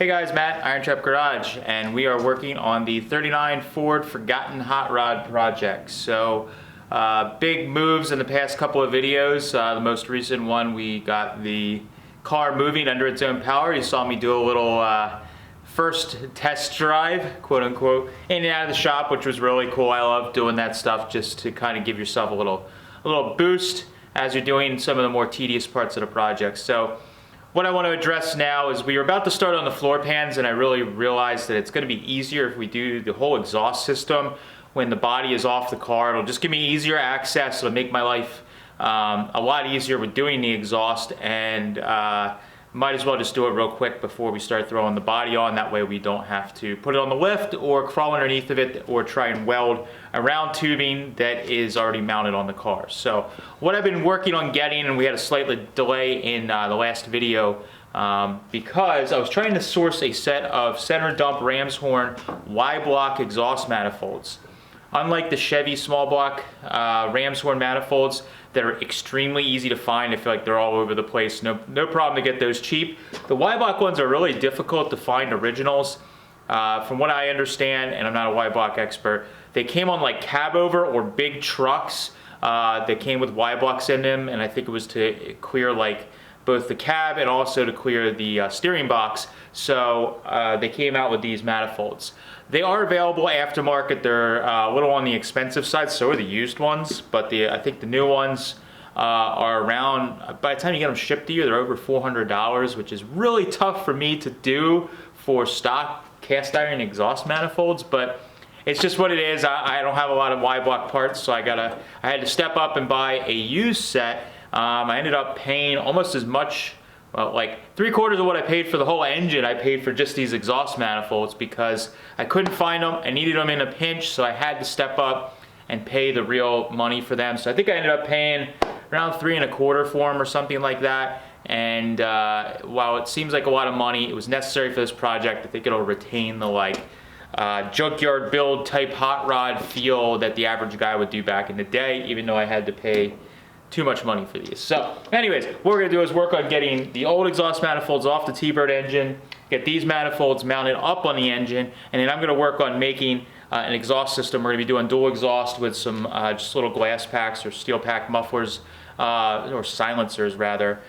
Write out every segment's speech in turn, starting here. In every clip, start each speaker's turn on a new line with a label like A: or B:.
A: Hey guys, Matt, IronTrap Garage, and we are working on the 39 Ford Forgotten Hot Rod project. So, big moves in the past couple of videos. The most recent one, we got the car moving under its own power. You saw me do a little first test drive, quote unquote, in and out of the shop, which was really cool. I love doing that stuff just to kind of give yourself a little boost as you're doing some of the more tedious parts of the project. So, what I want to address now is we are about to start on the floor pans, and I really realized that it's going to be easier if we do the whole exhaust system when the body is off the car. It'll just give me easier access. It'll make my life a lot easier with doing the exhaust, and might as well just do it real quick before we start throwing the body on. That way we don't have to put it on the lift or crawl underneath of it or try and weld around tubing that is already mounted on the car. So what I've been working on getting, and we had a slight delay in the last video because I was trying to source a set of center dump ram's horn Y-block exhaust manifolds. Unlike the Chevy small block ram's horn manifolds that are extremely easy to find, I feel like they're all over the place. No problem to get those cheap. The Y-block ones are really difficult to find originals. From what I understand, and I'm not a Y-block expert, they came on like cab over or big trucks that came with Y-blocks in them, and I think it was to clear like both the cab and also to clear the steering box. So they came out with these manifolds. They are available aftermarket. They're a little on the expensive side, so are the used ones, but I think the new ones are around, by the time you get them shipped to you, they're over $400, which is really tough for me to do for stock cast iron exhaust manifolds, but it's just what it is. I don't have a lot of Y-block parts, so I had to step up and buy a used set. I ended up paying almost as much, well, like 3/4 of what I paid for the whole engine, I paid for just these exhaust manifolds because I couldn't find them. I needed them in a pinch, so I had to step up and pay the real money for them. So I think I ended up paying around 3¼ for them or something like that. And while it seems like a lot of money, it was necessary for this project. I think it'll retain the junkyard build type hot rod feel that the average guy would do back in the day, even though I had to pay too much money for these. So anyways, what we're gonna do is work on getting the old exhaust manifolds off the T-Bird engine, get these manifolds mounted up on the engine, and then I'm gonna work on making an exhaust system. We're gonna be doing dual exhaust with some just little glass packs or steel pack mufflers, or silencers rather,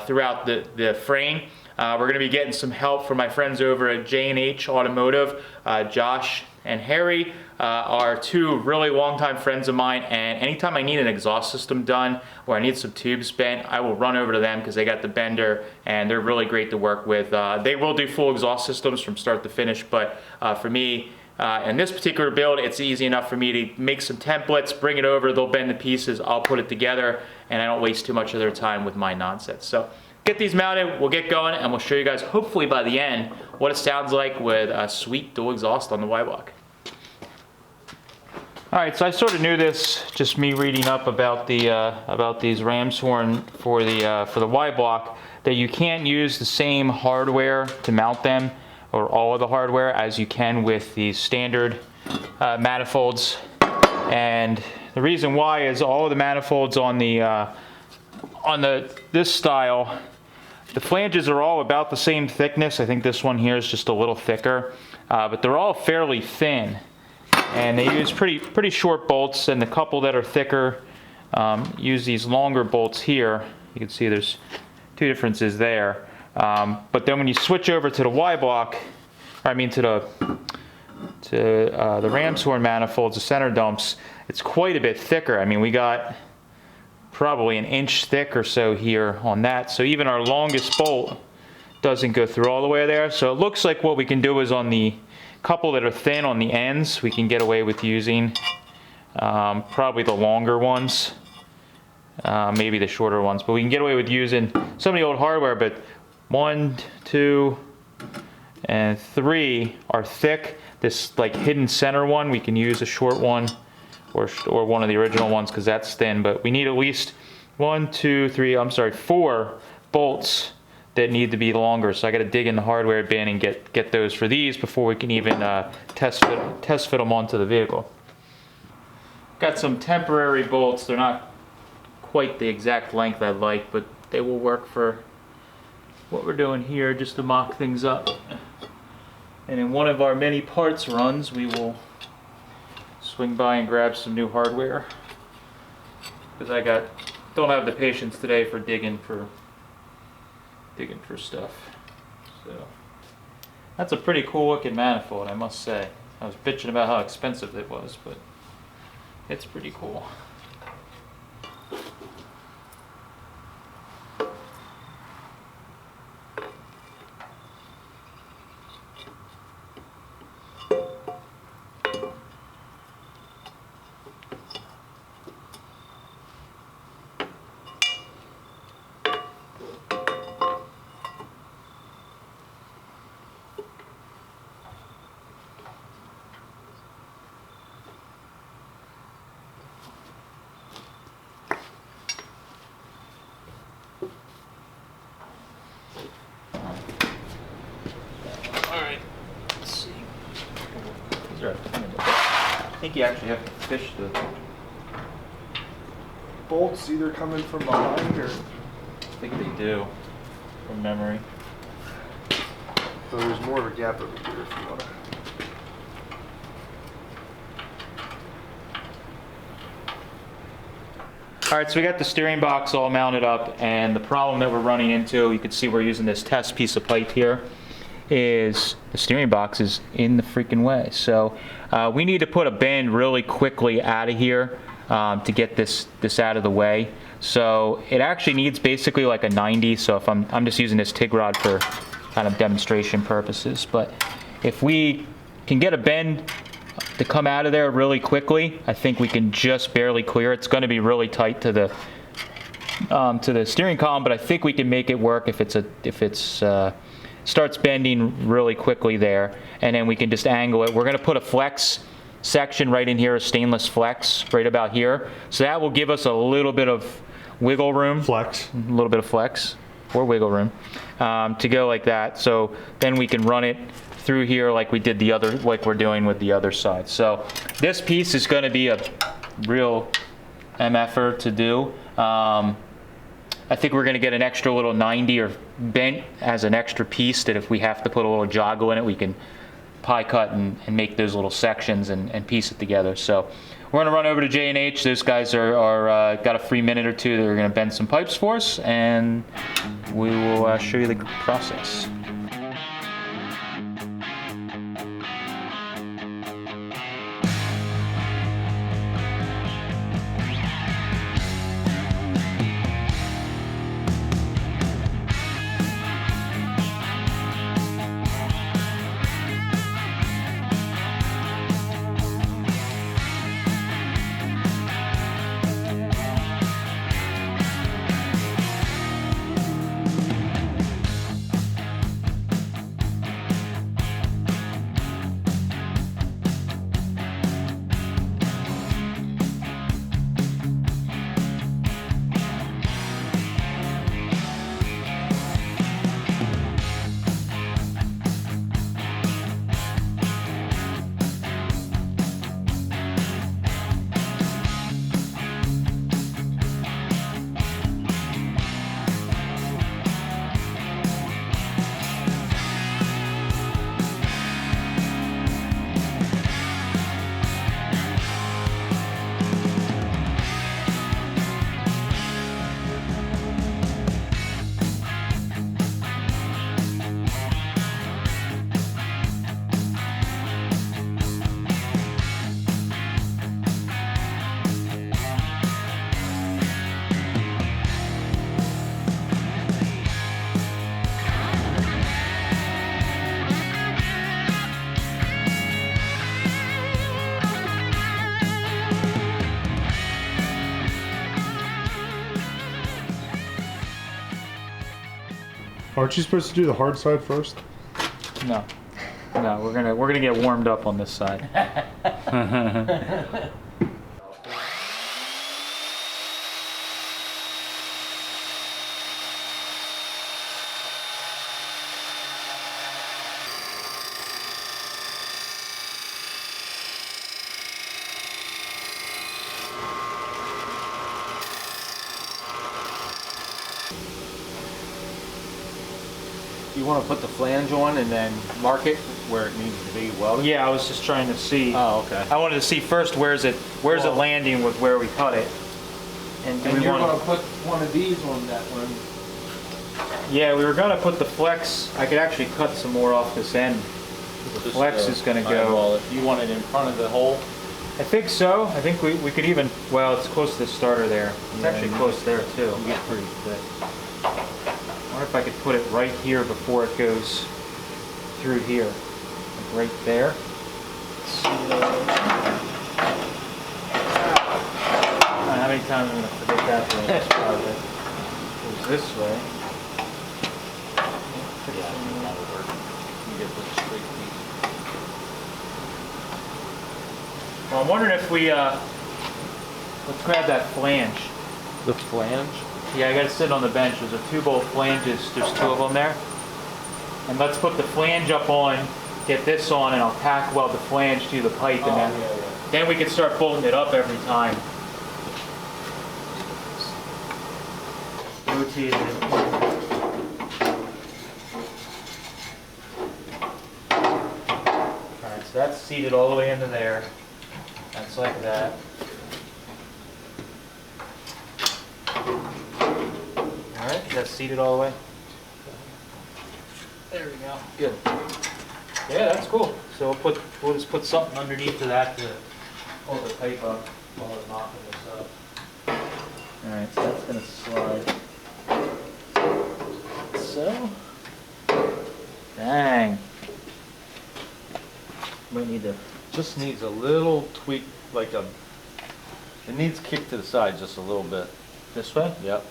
A: throughout the frame. We're gonna be getting some help from my friends over at J&H Automotive. Josh and Harry are two really longtime friends of mine, and anytime I need an exhaust system done or I need some tubes bent, I will run over to them because they got the bender and they're really great to work with. They will do full exhaust systems from start to finish, but for me, in this particular build, it's easy enough for me to make some templates, bring it over, they'll bend the pieces, I'll put it together, and I don't waste too much of their time with my nonsense. So get these mounted, we'll get going, and we'll show you guys, hopefully by the end, what it sounds like with a sweet dual exhaust on the Y-block. Alright, so I sort of knew this, just me reading up about these ram's horn for the Y-block, that you can't use the same hardware to mount them, or all of the hardware, as you can with these standard manifolds. And the reason why is all of the manifolds on this style, the flanges are all about the same thickness. I think this one here is just a little thicker, but they're all fairly thin. And they use pretty short bolts, and the couple that are thicker use these longer bolts here. You can see there's two differences there. But then when you switch over to the Y-block, I mean to the ram's horn manifolds, the center dumps, it's quite a bit thicker. I mean, we got probably an inch thick or so here on that. So even our longest bolt doesn't go through all the way there. So it looks like what we can do is on the couple that are thin on the ends, we can get away with using probably the longer ones, maybe the shorter ones, but we can get away with using some of the old hardware. But 1, 2, and 3 are thick. This like hidden center one, we can use a short one or one of the original ones because that's thin, but we need at least 4 bolts that need to be longer. So I got to dig in the hardware bin and get those for these before we can even test fit them onto the vehicle. Got some temporary bolts. They're not quite the exact length I'd like, but they will work for what we're doing here just to mock things up. And in one of our many parts runs, we will swing by and grab some new hardware. Because I don't have the patience today for digging for stuff. So that's a pretty cool looking manifold, I must say. I was bitching about how expensive it was, but it's pretty cool. I think you actually have to fish the
B: bolts either coming from behind or...
A: I think they do, from memory.
B: So there's more of a gap over here if you want to...
A: Alright, so we got the steering box all mounted up, and the problem that we're running into, you can see we're using this test piece of pipe here, is the steering box is in the freaking way. So we need to put a bend really quickly out of here to get this out of the way. So it actually needs basically like a 90. So if I'm just using this TIG rod for kind of demonstration purposes, but if we can get a bend to come out of there really quickly, I think we can just barely clear. It's going to be really tight to the steering column, but I think we can make it work if it's starts bending really quickly there, and then we can just angle it. We're going to put a flex section right in here, a stainless flex right about here, so that will give us a little bit of wiggle room, a little bit of flex or wiggle room to go like that. So then we can run it through here like we did the other, like we're doing with the other side. So this piece is going to be a real MFer to do. I think we're going to get an extra little 90 or bent as an extra piece that if we have to put a little joggle in it, we can pie cut and make those little sections and piece it together. So we're going to run over to J&H. Those guys are got a free minute or two. They're going to bend some pipes for us, and we will show you the process.
B: Aren't you supposed to do the hard side first?
A: No, we're gonna get warmed up on this side.
C: You want to put the flange on and then mark it where it needs to be welded?
A: Yeah, I was just trying to see.
C: Oh, okay.
A: I wanted to see first where's it landing with where we cut it. And, do
C: And
A: we
C: you're
A: want
C: going to put one of these on that one.
A: Yeah, we were gonna put the flex. I could actually cut some more off this end. The flex is gonna go.
C: You want it in front of the hole?
A: I think so. I think we could even. Well, it's close to the starter there. It's actually close there too.
C: You get pretty thick.
A: I wonder if I could put it right here before it goes through here, like right there. How many times I'm gonna forget that during this project? Goes this way.
C: Yeah, that'll work. You get the straight piece.
A: Well, I'm wondering if we let's grab that flange.
C: The flange?
A: Yeah, I got it sitting on the bench. There's a 2-bolt flanges. There's 2 of them there. And let's put the flange up on, get this on, and I'll tack weld the flange to the pipe, and then we can start bolting it up every time. Rotate it. Alright, so that's seated all the way into there. That's like that. Alright, that's seated all the way. There we go.
C: Good.
A: Yeah, that's cool. So we'll just put something underneath of that to hold the pipe up while we're knocking this up. Alright, so that's gonna slide. So. Dang. Might need to.
C: Just needs a little tweak, like a. It needs kick to the side just a little bit.
A: This way?
C: Yep.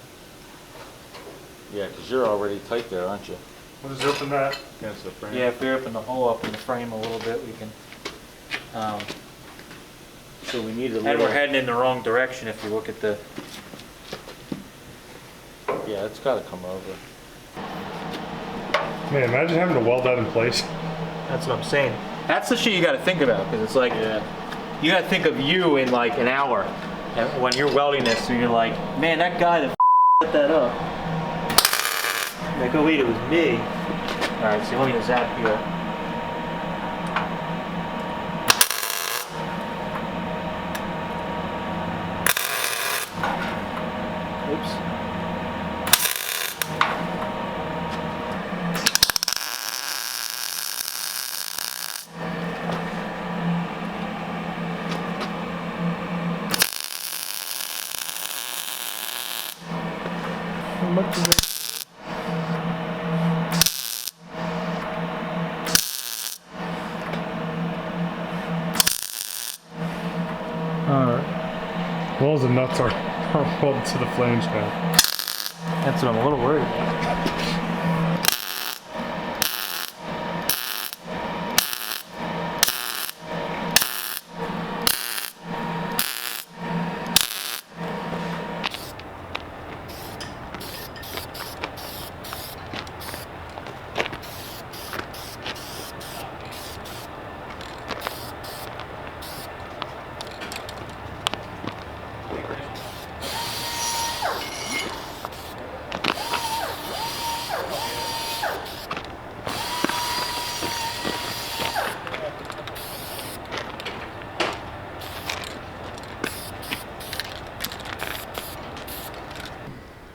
C: Yeah, because you're already tight there, aren't you?
B: What is open that?
C: Against the frame.
A: Yeah, if we open the hole up in the frame a little bit, we can.
C: So we need a
A: And
C: little.
A: we're heading in the wrong direction if you look at the.
C: Yeah, it's got to come over.
B: Man, imagine having to weld that in place.
A: That's what I'm saying. That's the shit you got to think about, because it's like, you got to think of you in like an hour, and when you're welding this, and you're like, man, that guy that set that up. Like, oh wait, it was me. All right, so let me zap here. Oops.
B: How much is it? Alright. Well, the nuts are welded to the flange now.
A: That's what I'm a little worried about.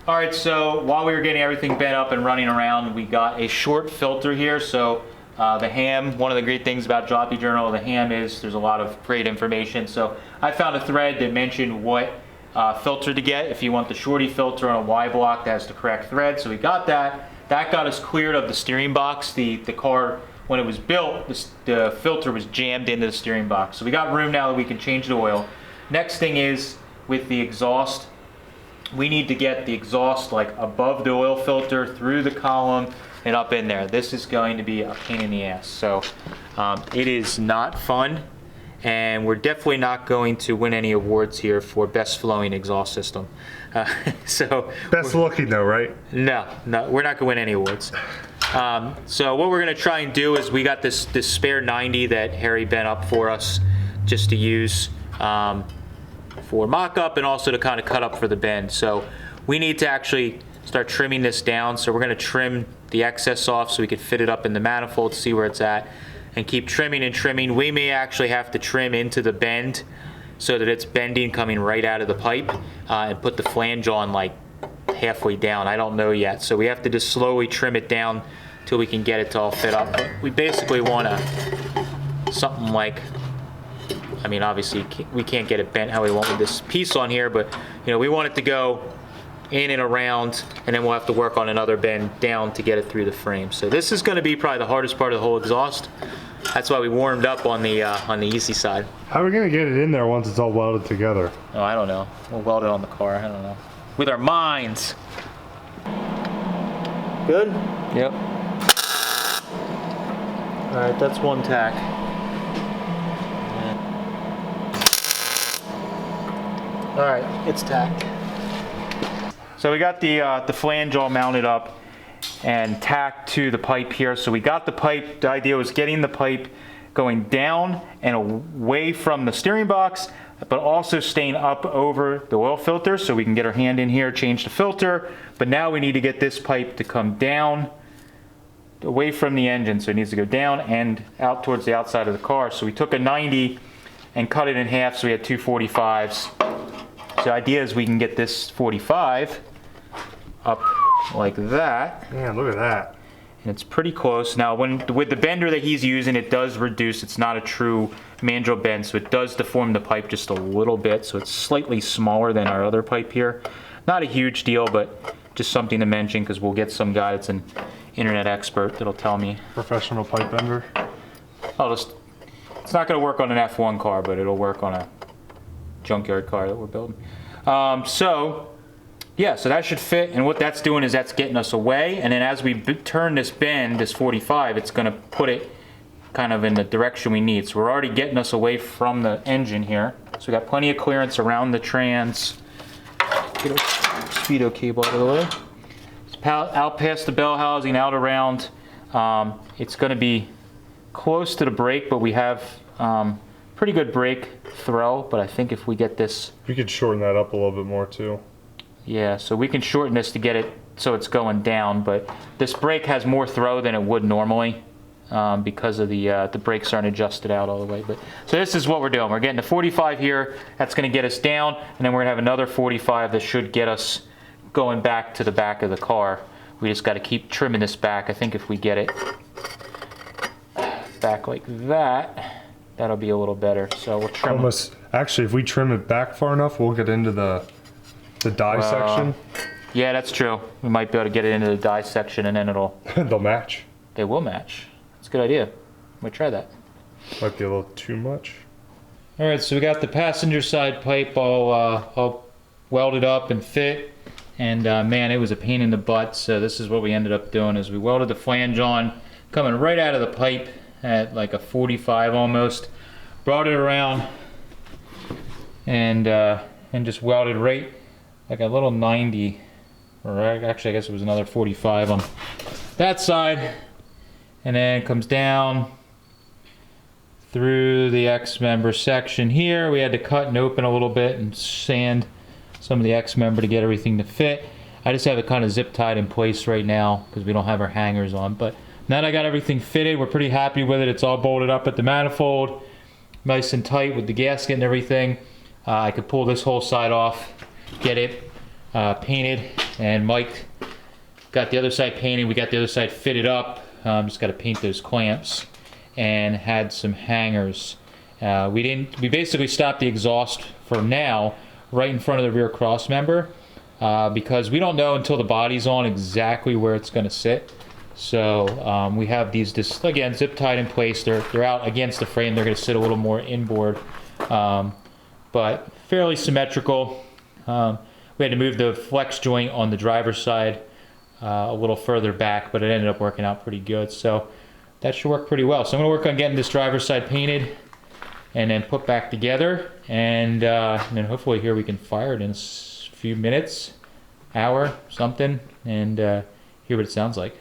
A: All right, so while we were getting everything bent up and running around, we got a short filter here. So the ham, one of the great things about Jockey Journal, the ham is there's a lot of great information. So I found a thread that mentioned what filter to get if you want the shorty filter on a Y block that has the correct thread. So we got that. That got us cleared of the steering box. The car, when it was built, the filter was jammed into the steering box. So we got room now that we can change the oil. Next thing is with the exhaust. We need to get the exhaust like above the oil filter, through the column, and up in there. This is going to be a pain in the ass. So it is not fun, and we're definitely not going to win any awards here for best flowing exhaust system. So
B: Best looking though, right?
A: no, we're not gonna win any awards. So what we're gonna try and do is we got this spare 90 that Harry bent up for us just to use for mock-up and also to kind of cut up for the bend. So we need to actually start trimming this down. So we're gonna trim the excess off so we can fit it up in the manifold, see where it's at, and keep trimming and trimming. We may actually have to trim into the bend so that it's bending coming right out of the pipe, and put the flange on like halfway down. I don't know yet. So we have to just slowly trim it down till we can get it to all fit up. But we basically want something like, I mean, obviously we can't get it bent how we want with this piece on here, but you know, we want it to go in and around, and then we'll have to work on another bend down to get it through the frame. So this is going to be probably the hardest part of the whole exhaust. That's why we warmed up on the easy side.
B: How are we gonna get it in there once it's all welded together?
A: Oh, I don't know. We'll weld it on the car. I don't know. With our minds. Good? Yep. All right, that's one tack. All right, it's tacked. So we got the flange all mounted up and tacked to the pipe here. So we got the pipe. The idea was getting the pipe going down and away from the steering box, but also staying up over the oil filter so we can get our hand in here, change the filter. But now we need to get this pipe to come down away from the engine. So it needs to go down and out towards the outside of the car. So we took a 90 and cut it in half, so we had two 45s. So the idea is we can get this 45 up like that.
B: Man, look at that.
A: And it's pretty close. Now, with the bender that he's using, it does reduce. It's not a true mandrel bend, so it does deform the pipe just a little bit. So it's slightly smaller than our other pipe here. Not a huge deal, but just something to mention because we'll get some guy that's an internet expert that'll tell me.
B: Professional pipe bender.
A: It's not going to work on an F1 car, but it'll work on a junkyard car that we're building. Yeah, so that should fit, and what that's doing is that's getting us away, and then as we turn this bend, this 45, it's going to put it kind of in the direction we need. So we're already getting us away from the engine here. So we got plenty of clearance around the trans. Get our speedo cable out of the way. It's out past the bell housing, out around. It's going to be close to the brake, but we have pretty good brake throw, but I think if we get this...
B: We could shorten that up a little bit more too.
A: Yeah, so we can shorten this to get it so it's going down, but this brake has more throw than it would normally because of the brakes aren't adjusted out all the way. But so this is what we're doing. We're getting the 45 here. That's going to get us down, and then we're going to have another 45 that should get us going back to the back of the car. We just got to keep trimming this back. I think if we get it back like that, that'll be a little better. So we'll trim
B: almost. Actually, if we trim it back far enough, we'll get into the die section.
A: Yeah, that's true. We might be able to get it into the die section, and then it'll...
B: They'll match.
A: They will match. That's a good idea. We'll try that.
B: Might be a little too much.
A: All right, so we got the passenger side pipe all welded up and fit, and man, it was a pain in the butt. So this is what we ended up doing: is we welded the flange on, coming right out of the pipe at like a 45 almost. Brought it around, and just welded right like a little 90, or actually I guess it was another 45 on that side, and then it comes down through the X-member section here. We had to cut and open a little bit and sand some of the X-member to get everything to fit. I just have it kind of zip tied in place right now because we don't have our hangers on, but now that I got everything fitted, we're pretty happy with it. It's all bolted up at the manifold, nice and tight with the gasket and everything. I could pull this whole side off, get it painted, and Mike got the other side painted. We got the other side fitted up. Just got to paint those clamps, and had some hangers. We basically stopped the exhaust for now right in front of the rear cross member because we don't know until the body's on exactly where it's going to sit. So we have these just again zip tied in place. They're out against the frame. They're going to sit a little more inboard, but fairly symmetrical. We had to move the flex joint on the driver's side a little further back, but it ended up working out pretty good. So that should work pretty well. So I'm going to work on getting this driver's side painted and then put back together, and then hopefully here we can fire it in a few minutes, hour, something, and hear what it sounds like.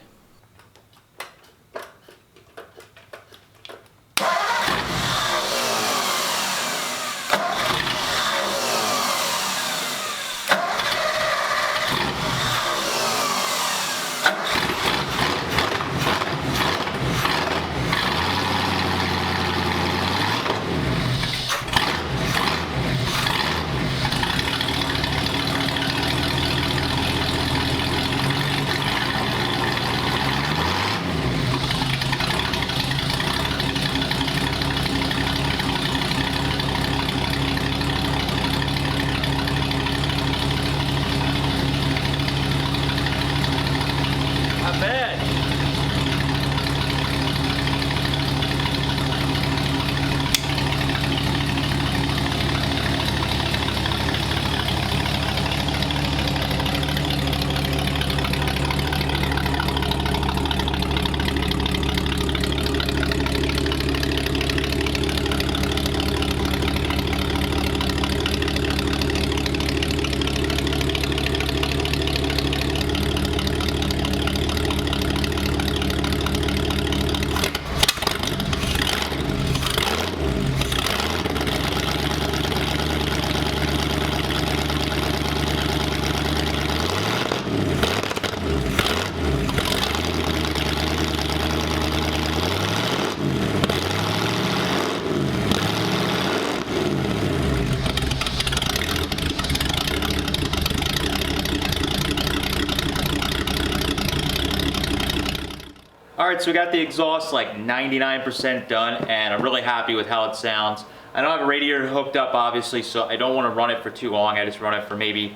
A: All right, so we got the exhaust like 99% done, and I'm really happy with how it sounds. I don't have a radiator hooked up, obviously, so I don't want to run it for too long. I just run it for maybe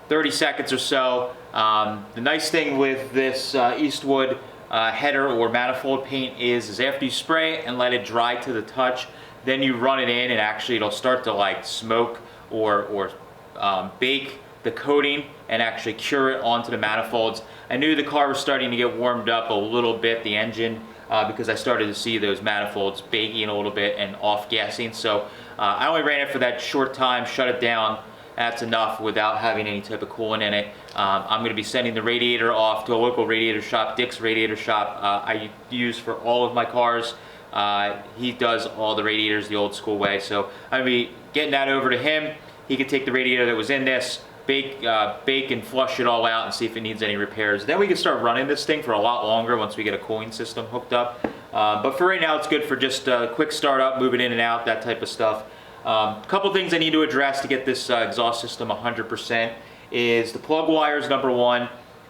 A: 30 seconds or so. The nice thing with this Eastwood header or manifold paint is after you spray it and let it dry to the touch, then you run it in, and actually it'll start to like smoke or bake the coating and actually cure it onto the manifolds. I knew the car was starting to get warmed up a little bit, the engine, because I started to see those manifolds baking a little bit and off-gassing. So I only ran it for that short time, shut it down. That's enough without having any type of coolant in it. I'm going to be sending the radiator off to a local radiator shop, Dick's Radiator Shop. I use for all of my cars. He does all the radiators the old school way. So I'm going to be getting that over to him. He can take the radiator that was in this, bake and flush it all out and see if it needs any repairs. Then we can start running this thing for a lot longer once we get a cooling system hooked up. But for right now, it's good for just a quick startup, moving in and out, that type of stuff. A couple things I need to address to get this exhaust system 100% is the plug wires, number one.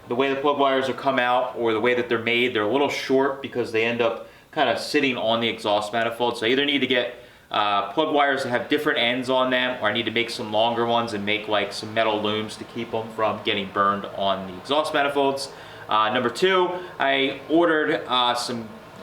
A: The way the plug wires are come out, or the way that they're made, they're a little short because they end up kind of sitting on the exhaust manifold. So I either need to get plug wires that have different ends on them, or I need to make some longer ones and make like some metal looms to keep them from getting burned on the exhaust manifolds. Number two, I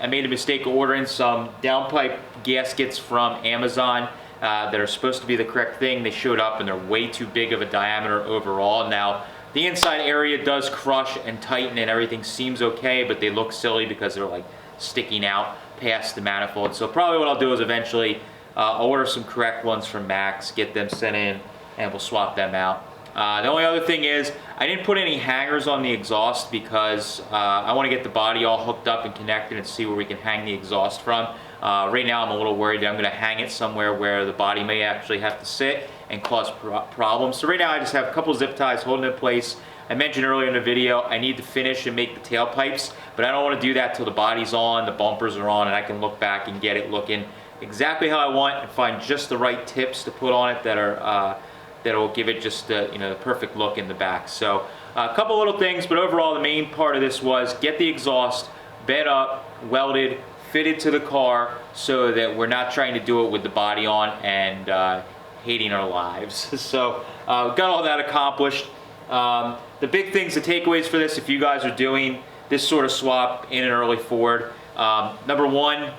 A: made a mistake of ordering some downpipe gaskets from Amazon that are supposed to be the correct thing. They showed up and they're way too big of a diameter overall. Now, the inside area does crush and tighten and everything seems okay, but they look silly because they're like sticking out past the manifold. So probably what I'll do is eventually I'll order some correct ones from Max, get them sent in, and we'll swap them out. The only other thing is I didn't put any hangers on the exhaust because I want to get the body all hooked up and connected and see where we can hang the exhaust from. Right now I'm a little worried that I'm going to hang it somewhere where the body may actually have to sit and cause problems. So right now I just have a couple zip ties holding it in place. I mentioned earlier in the video I need to finish and make the tailpipes, but I don't want to do that till the body's on, the bumpers are on, and I can look back and get it looking exactly how I want and find just the right tips to put on it that are that'll give it just the perfect look in the back. So a couple little things, but overall the main part of this was get the exhaust bed up, welded, fitted to the car so that we're not trying to do it with the body on and hating our lives. So got all that accomplished. The big things, the takeaways for this, if you guys are doing this sort of swap in an early Ford, number one,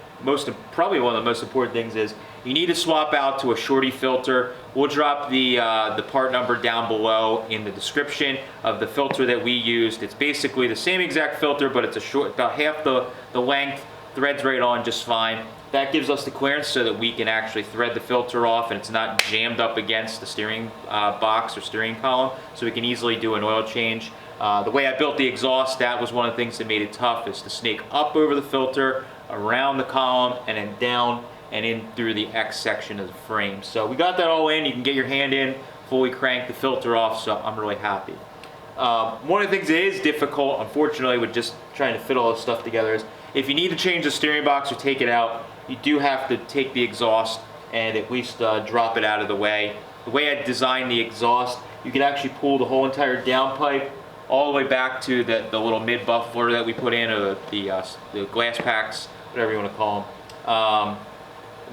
A: probably one of the most important things is you need to swap out to a shorty filter. We'll drop the part number down below in the description of the filter that we used. It's basically the same exact filter, but it's about half the length, threads right on just fine. That gives us the clearance so that we can actually thread the filter off and it's not jammed up against the steering box or steering column, so we can easily do an oil change. The way I built the exhaust, that was one of the things that made it tough, is to snake up over the filter, around the column, and then down and in through the X section of the frame. So we got that all in. You can get your hand in, fully crank the filter off, so I'm really happy. One of the things that is difficult, unfortunately, with just trying to fit all this stuff together is if you need to change the steering box or take it out, you do have to take the exhaust and at least drop it out of the way. The way I designed the exhaust, you can actually pull the whole entire downpipe all the way back to the little mid-muffler that we put in, or the glass packs, whatever you want to call them.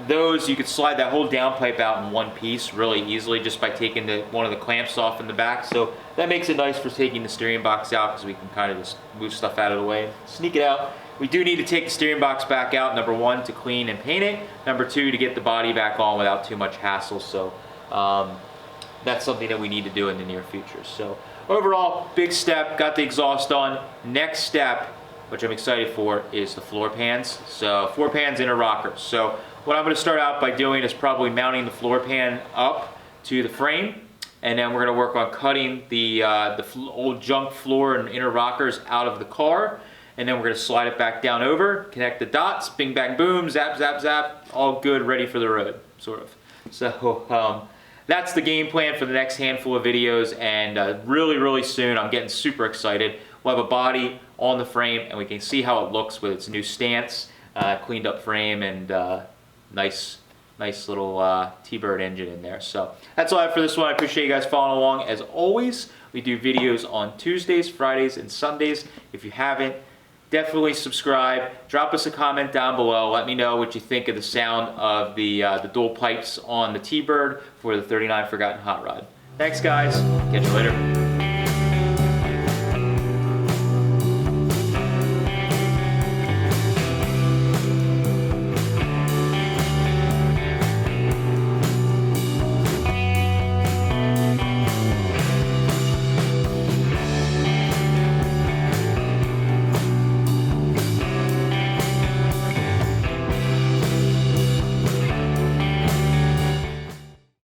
A: Those, you could slide that whole downpipe out in one piece really easily just by taking one of the clamps off in the back. So that makes it nice for taking the steering box out, because we can kind of just move stuff out of the way, sneak it out. We do need to take the steering box back out, number one, to clean and paint it. Number two, to get the body back on without too much hassle. So that's something that we need to do in the near future. So overall, big step, got the exhaust on. Next step, which I'm excited for, is the floor pans. So floor pans, inner rockers. So what I'm going to start out by doing is probably mounting the floor pan up to the frame, and then we're going to work on cutting the old junk floor and inner rockers out of the car, and then we're going to slide it back down over, connect the dots, bing bang boom, zap zap zap, all good, ready for the road, sort of. So that's the game plan for the next handful of videos, and really soon, I'm getting super excited. We'll have a body on the frame, and we can see how it looks with its new stance, cleaned up frame, and nice little T-Bird engine in there. So that's all I have for this one. I appreciate you guys following along. As always, we do videos on Tuesdays, Fridays, and Sundays. If you haven't definitely subscribe. Drop us a comment down below. Let me know what you think of the sound of the dual pipes on the T-Bird for the 39 Forgotten Hot Rod. Thanks, guys. Catch you later.